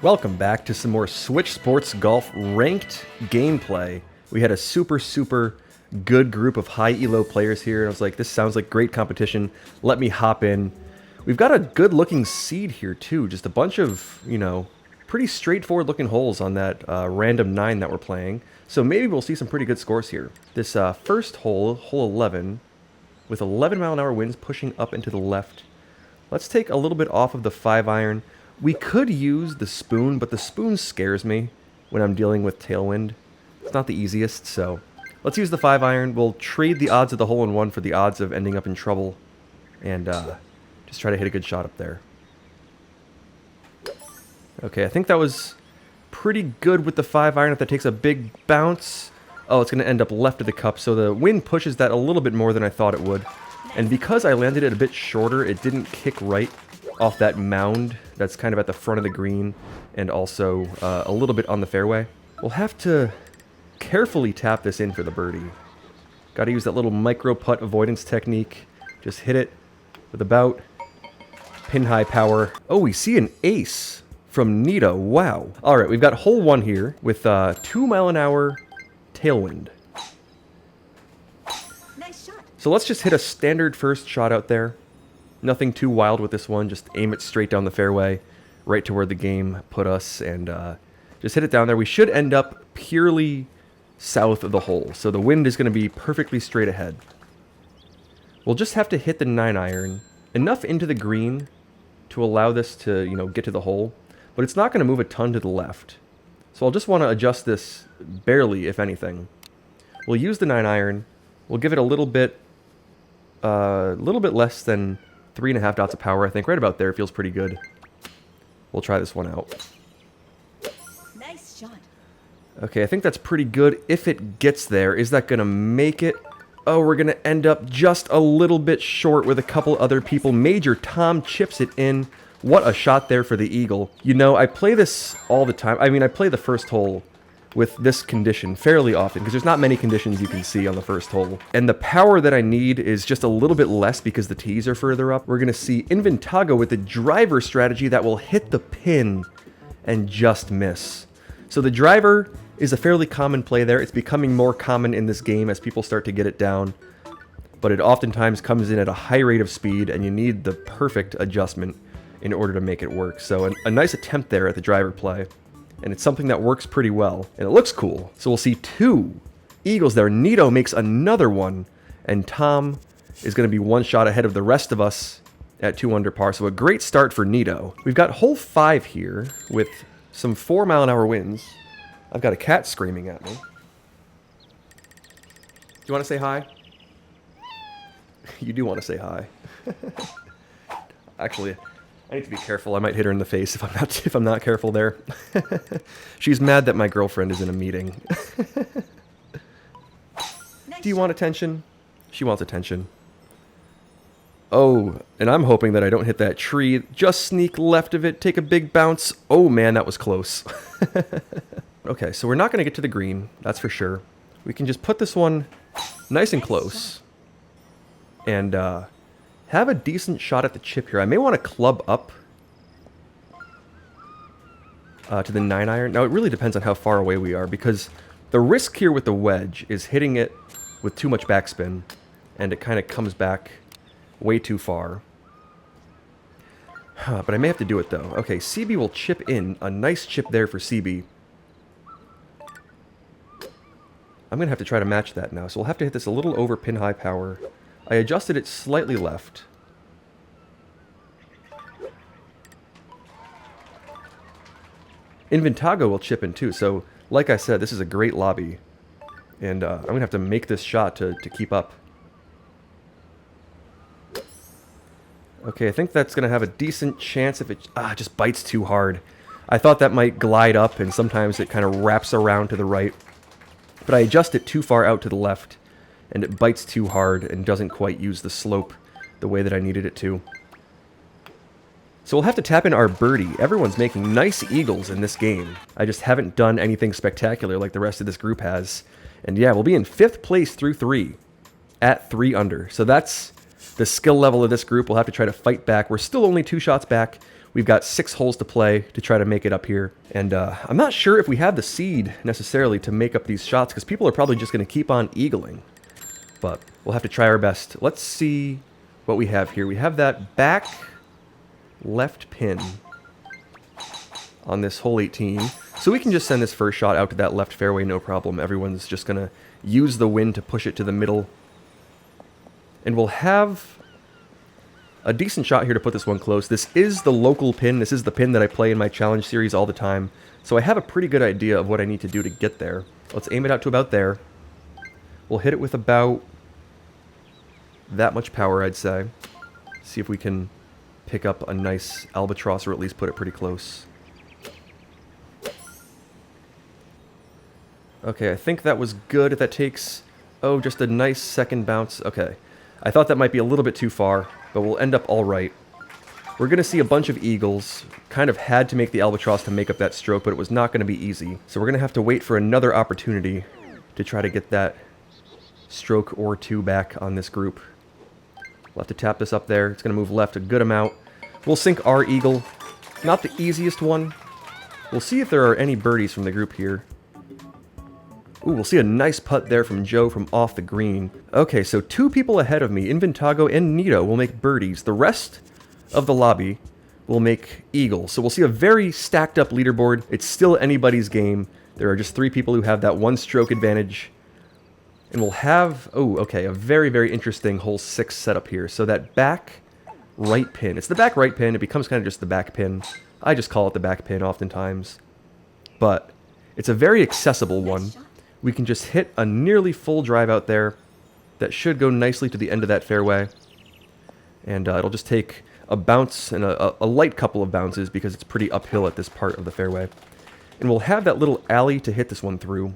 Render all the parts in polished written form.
Welcome back to some more Switch Sports Golf ranked gameplay. We had a super good group of high elo players here, and I was like, this sounds like great competition. Let me hop in. We've got a good looking seed here too, just a bunch of, pretty straightforward looking holes on that random 9 that we're playing. So maybe we'll see some pretty good scores here. This first hole, hole 11, with 11-mile-an-hour winds pushing up and to the left. Let's take a little bit off of the 5-iron. We could use the spoon, but the spoon scares me when I'm dealing with tailwind. It's not the easiest, so let's use the 5-iron. We'll trade the odds of the hole-in-one for the odds of ending up in trouble, and just try to hit a good shot up there. Okay, I think that was pretty good with the 5-iron. If that takes a big bounce, oh, it's going to end up left of the cup, so the wind pushes that a little bit more than I thought it would. And because I landed it a bit shorter, it didn't kick right off that mound that's kind of at the front of the green and also a little bit on the fairway. We'll have to carefully tap this in for the birdie. Got to use that little micro putt avoidance technique. Just hit it with about pin high power. Oh, we see an ace from Nito. Wow. All right, we've got hole 1 here with 2-mile-an-hour tailwind. Nice shot. So let's just hit a standard first shot out there. Nothing too wild with this one, just aim it straight down the fairway, right to where the game put us, and just hit it down there. We should end up purely south of the hole, so the wind is going to be perfectly straight ahead. We'll just have to hit the 9-iron enough into the green to allow this to, get to the hole, but it's not going to move a ton to the left. So I'll just want to adjust this barely, if anything. We'll use the 9-iron. We'll give it a little bit less than 3.5 dots of power, I think. Right about there feels pretty good. We'll try this one out. Nice shot. Okay, I think that's pretty good if it gets there. Is that going to make it? Oh, we're going to end up just a little bit short with a couple other people. Major Tom chips it in. What a shot there for the eagle. I play this all the time. I mean, I play the first hole with this condition fairly often, because there's not many conditions you can see on the first hole. And the power that I need is just a little bit less because the tees are further up. We're going to see Inventago with the driver strategy that will hit the pin and just miss. So the driver is a fairly common play there. It's becoming more common in this game as people start to get it down. But it oftentimes comes in at a high rate of speed, and you need the perfect adjustment in order to make it work. So a nice attempt there at the driver play. And it's something that works pretty well. And it looks cool. So we'll see 2 eagles there. Nito makes another one. And Tom is going to be 1 shot ahead of the rest of us at 2 under par. So a great start for Nito. We've got hole 5 here with some 4-mile-an-hour winds. I've got a cat screaming at me. Do you want to say hi? You do want to say hi. Actually, I need to be careful. I might hit her in the face if I'm not careful there. She's mad that my girlfriend is in a meeting. Do you want attention? She wants attention. Oh, and I'm hoping that I don't hit that tree. Just sneak left of it, take a big bounce. Oh man, that was close. Okay, so we're not going to get to the green, that's for sure. We can just put this one nice and close. And have a decent shot at the chip here. I may want to club up to the 9-iron. Now, it really depends on how far away we are, because the risk here with the wedge is hitting it with too much backspin, and it kind of comes back way too far. But I may have to do it, though. Okay, CB will chip in. A nice chip there for CB. I'm going to have to try to match that now, so we'll have to hit this a little over pin high power. I adjusted it slightly left. Inventago will chip in too, so like I said, this is a great lobby. And I'm going to have to make this shot to keep up. Okay, I think that's going to have a decent chance if it just bites too hard. I thought that might glide up, and sometimes it kind of wraps around to the right. But I adjust it too far out to the left, and it bites too hard and doesn't quite use the slope the way that I needed it to. So we'll have to tap in our birdie. Everyone's making nice eagles in this game. I just haven't done anything spectacular like the rest of this group has. And yeah, we'll be in 5th place through 3 at 3 under. So that's the skill level of this group. We'll have to try to fight back. We're still only 2 shots back. We've got 6 holes to play to try to make it up here. And I'm not sure if we have the seed necessarily to make up these shots, because people are probably just going to keep on eagling. But we'll have to try our best. Let's see what we have here. We have that back left pin on this hole 18. So we can just send this first shot out to that left fairway, no problem. Everyone's just going to use the wind to push it to the middle. And we'll have a decent shot here to put this one close. This is the local pin. This is the pin that I play in my challenge series all the time. So I have a pretty good idea of what I need to do to get there. Let's aim it out to about there. We'll hit it with about that much power, I'd say. See if we can pick up a nice albatross, or at least put it pretty close. Okay, I think that was good. That takes, oh, just a nice second bounce. Okay. I thought that might be a little bit too far, but we'll end up all right. We're going to see a bunch of eagles. Kind of had to make the albatross to make up that stroke, but it was not going to be easy. So we're going to have to wait for another opportunity to try to get that stroke or two back on this group. We'll have to tap this up there. It's going to move left a good amount. We'll sink our eagle. Not the easiest one. We'll see if there are any birdies from the group here. Ooh, we'll see a nice putt there from Joe from off the green. Okay, so 2 people ahead of me, Inventago and Nito, will make birdies. The rest of the lobby will make eagles. So we'll see a very stacked up leaderboard. It's still anybody's game. There are just 3 people who have that 1 stroke advantage. And we'll have, oh, okay, a very, very interesting hole 6 setup here. So that back right pin. It's the back right pin. It becomes kind of just the back pin. I just call it the back pin oftentimes. But it's a very accessible one. We can just hit a nearly full drive out there that should go nicely to the end of that fairway. And it'll just take a bounce and a light couple of bounces because it's pretty uphill at this part of the fairway. And we'll have that little alley to hit this one through.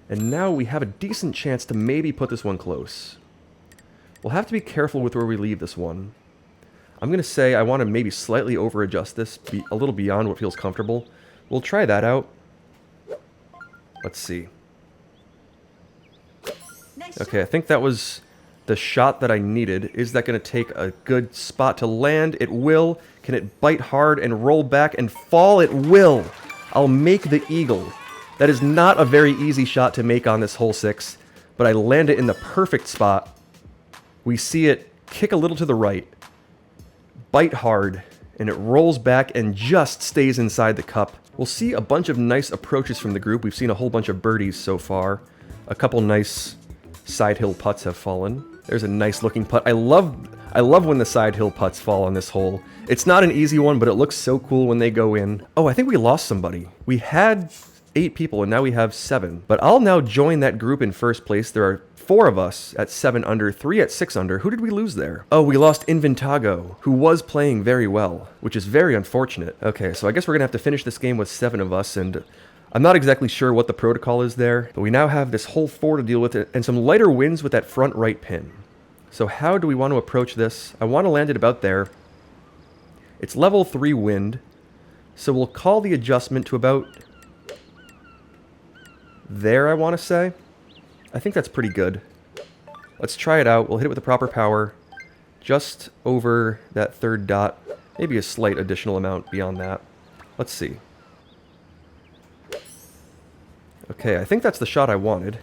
And now we have a decent chance to maybe put this one close. We'll have to be careful with where we leave this one. I'm going to say I want to maybe slightly over-adjust this, be a little beyond what feels comfortable. We'll try that out. Let's see. Okay, I think that was the shot that I needed. Is that going to take a good spot to land? It will. Can it bite hard and roll back and fall? It will. I'll make the eagle. That is not a very easy shot to make on this hole 6, but I land it in the perfect spot. We see it kick a little to the right, bite hard, and it rolls back and just stays inside the cup. We'll see a bunch of nice approaches from the group. We've seen a whole bunch of birdies so far. A couple nice side hill putts have fallen. There's a nice looking putt. I love when the side hill putts fall on this hole. It's not an easy one, but it looks so cool when they go in. Oh, I think we lost somebody. We had 8 people and now we have 7. But I'll now join that group in first place. There are 4 of us at 7 under, 3 at 6 under. Who did we lose there? Oh, we lost Inventago, who was playing very well, which is very unfortunate. Okay, so I guess we're gonna have to finish this game with 7 of us, and I'm not exactly sure what the protocol is there, but we now have this hole 4 to deal with and some lighter winds with that front right pin. So how do we want to approach this? I want to land it about there. It's level 3 wind, so we'll call the adjustment to about there, I want to say. I think that's pretty good. Let's try it out. We'll hit it with the proper power. Just over that 3rd dot. Maybe a slight additional amount beyond that. Let's see. Okay, I think that's the shot I wanted.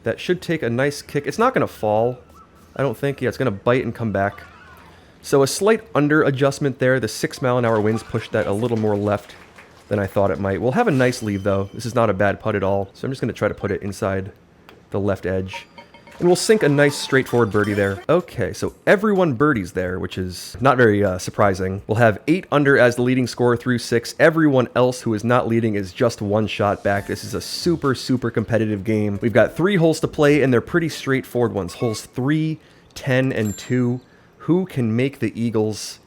That should take a nice kick. It's not going to fall, I don't think. Yeah, it's going to bite and come back. So a slight under adjustment there. The 6-mile-an-hour winds pushed that a little more left than I thought it might. We'll have a nice leave, though. This is not a bad putt at all. So I'm just going to try to put it inside the left edge. And we'll sink a nice straightforward birdie there. Okay, so everyone birdies there, which is not very surprising. We'll have 8 under as the leading score through 6. Everyone else who is not leading is just 1 shot back. This is a super, super competitive game. We've got 3 holes to play, and they're pretty straightforward ones. Holes 3, 10, and 2. Who can make the eagles,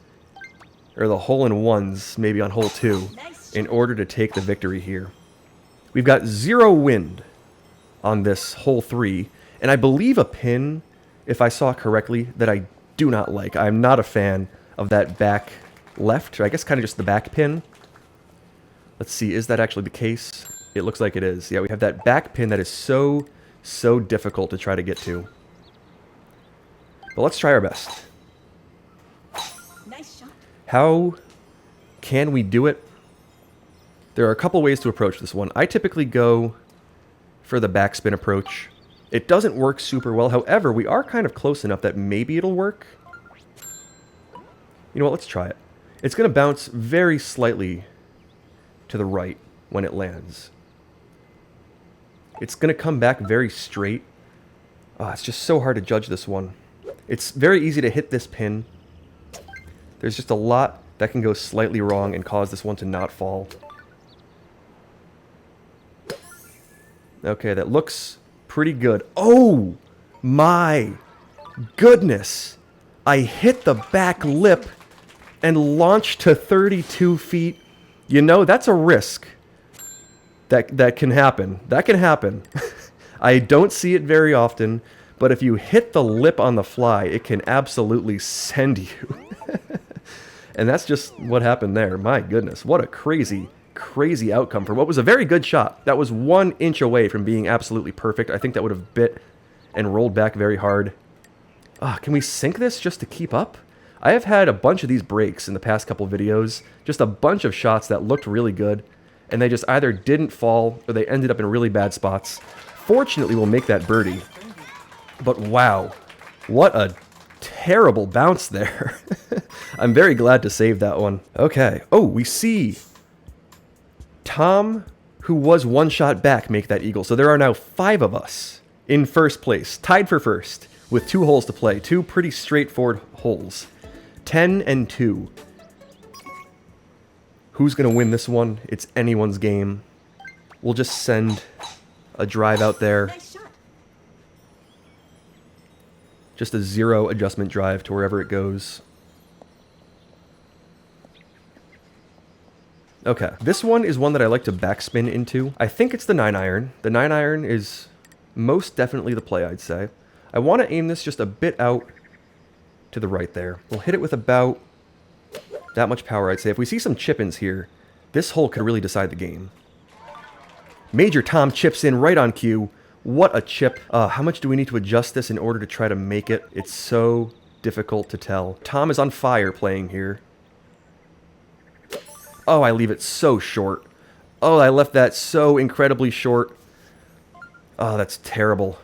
or the hole-in-ones, maybe on hole 2, in order to take the victory here? We've got 0 wind on this hole 3. And I believe a pin, if I saw correctly, that I do not like. I'm not a fan of that back left, or I guess kind of just the back pin. Let's see, is that actually the case? It looks like it is. Yeah, we have that back pin that is so difficult to try to get to. But let's try our best. Nice shot. How Can we do it? There are a couple ways to approach this one. I typically go for the backspin approach. It doesn't work super well. However, we are kind of close enough that maybe it'll work. You know what? Let's try it. It's going to bounce very slightly to the right when it lands. It's going to come back very straight. It's just so hard to judge this one. It's very easy to hit this pin. There's just a lot that can go slightly wrong and cause this one to not fall. Okay, that looks pretty good. Oh my goodness. I hit the back lip and launched to 32 feet. You know, that's a risk. That can happen. That can happen. I don't see it very often, but if you hit the lip on the fly, it can absolutely send you. And that's just what happened there. My goodness, what a crazy, crazy outcome for what was a very good shot. That was 1 inch away from being absolutely perfect. I think that would have bit and rolled back very hard. Can we sink this just to keep up? I have had a bunch of these breaks in the past couple videos. Just a bunch of shots that looked really good, and they just either didn't fall or they ended up in really bad spots. Fortunately, we'll make that birdie. But wow, what a terrible bounce there. I'm very glad to save that one. Okay. Oh, we see Tom, who was 1 shot back, make that eagle. So there are now 5 of us in first place, tied for first, with 2 holes to play. 2 pretty straightforward holes. 10 and 2. Who's going to win this one? It's anyone's game. We'll just send a drive out there. Nice shot. Just a 0 adjustment drive to wherever it goes. Okay, this one is one that I like to backspin into. I think it's the 9-iron. The 9-iron is most definitely the play, I'd say. I want to aim this just a bit out to the right there. We'll hit it with about that much power, I'd say. If we see some chip-ins here, this hole could really decide the game. Major Tom chips in right on cue. What a chip. How much do we need to adjust this in order to try to make it? It's so difficult to tell. Tom is on fire playing here. Oh, I leave it so short. Oh, I left that so incredibly short. Oh, that's terrible.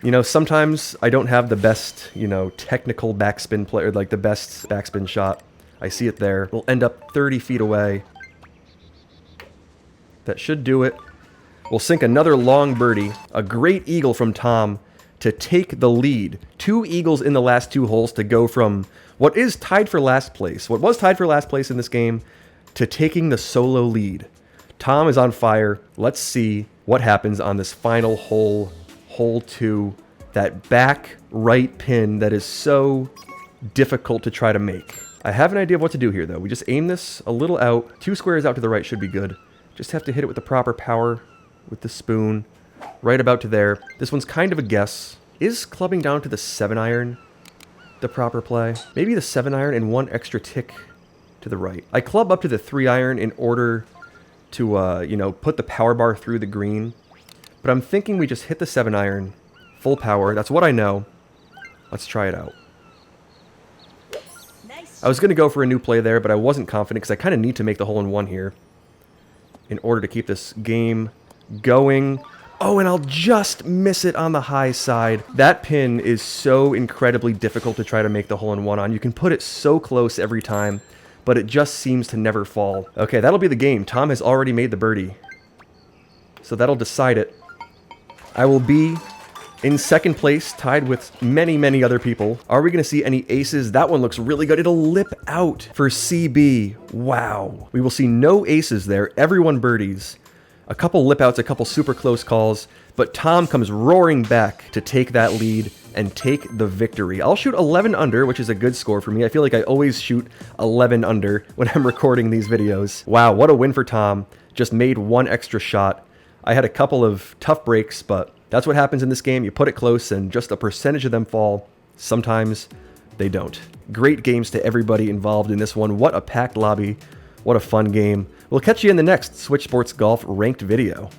You know, sometimes I don't have the best, you know, technical backspin play, or like the best backspin shot. I see it there. We'll end up 30 feet away. That should do it. We'll sink another long birdie. A great eagle from Tom to take the lead. 2 eagles in the last 2 holes to go from what is tied for last place, what was tied for last place in this game, to taking the solo lead. Tom is on fire. Let's see what happens on this final hole, hole 2. That back right pin that is so difficult to try to make. I have an idea of what to do here, though. We just aim this a little out. 2 squares out to the right should be good. Just have to hit it with the proper power with the spoon. Right about to there. This one's kind of a guess. Is clubbing down to the 7-iron the proper play? Maybe the 7-iron and 1 extra tick to the right. I club up to the 3-iron in order to, you know, put the power bar through the green. But I'm thinking we just hit the 7-iron full power. That's what I know. Let's try it out. Nice. I was going to go for a new play there, but I wasn't confident because I kind of need to make the hole-in-one here in order to keep this game going. Oh, and I'll just miss it on the high side. That pin is so incredibly difficult to try to make the hole-in-one on. You can put it so close every time, but it just seems to never fall. Okay, that'll be the game. Tom has already made the birdie, so that'll decide it. I will be in second place, tied with many, many other people. Are we going to see any aces? That one looks really good. It'll lip out for CB. Wow. We will see no aces there. Everyone birdies. A couple lip outs, a couple super close calls, but Tom comes roaring back to take that lead and take the victory. I'll shoot 11 under, which is a good score for me. I feel like I always shoot 11 under when I'm recording these videos. Wow, what a win for Tom. Just made 1 extra shot. I had a couple of tough breaks, but that's what happens in this game. You put it close and just a percentage of them fall. Sometimes they don't. Great games to everybody involved in this one. What a packed lobby. What a fun game. We'll catch you in the next Switch Sports Golf ranked video.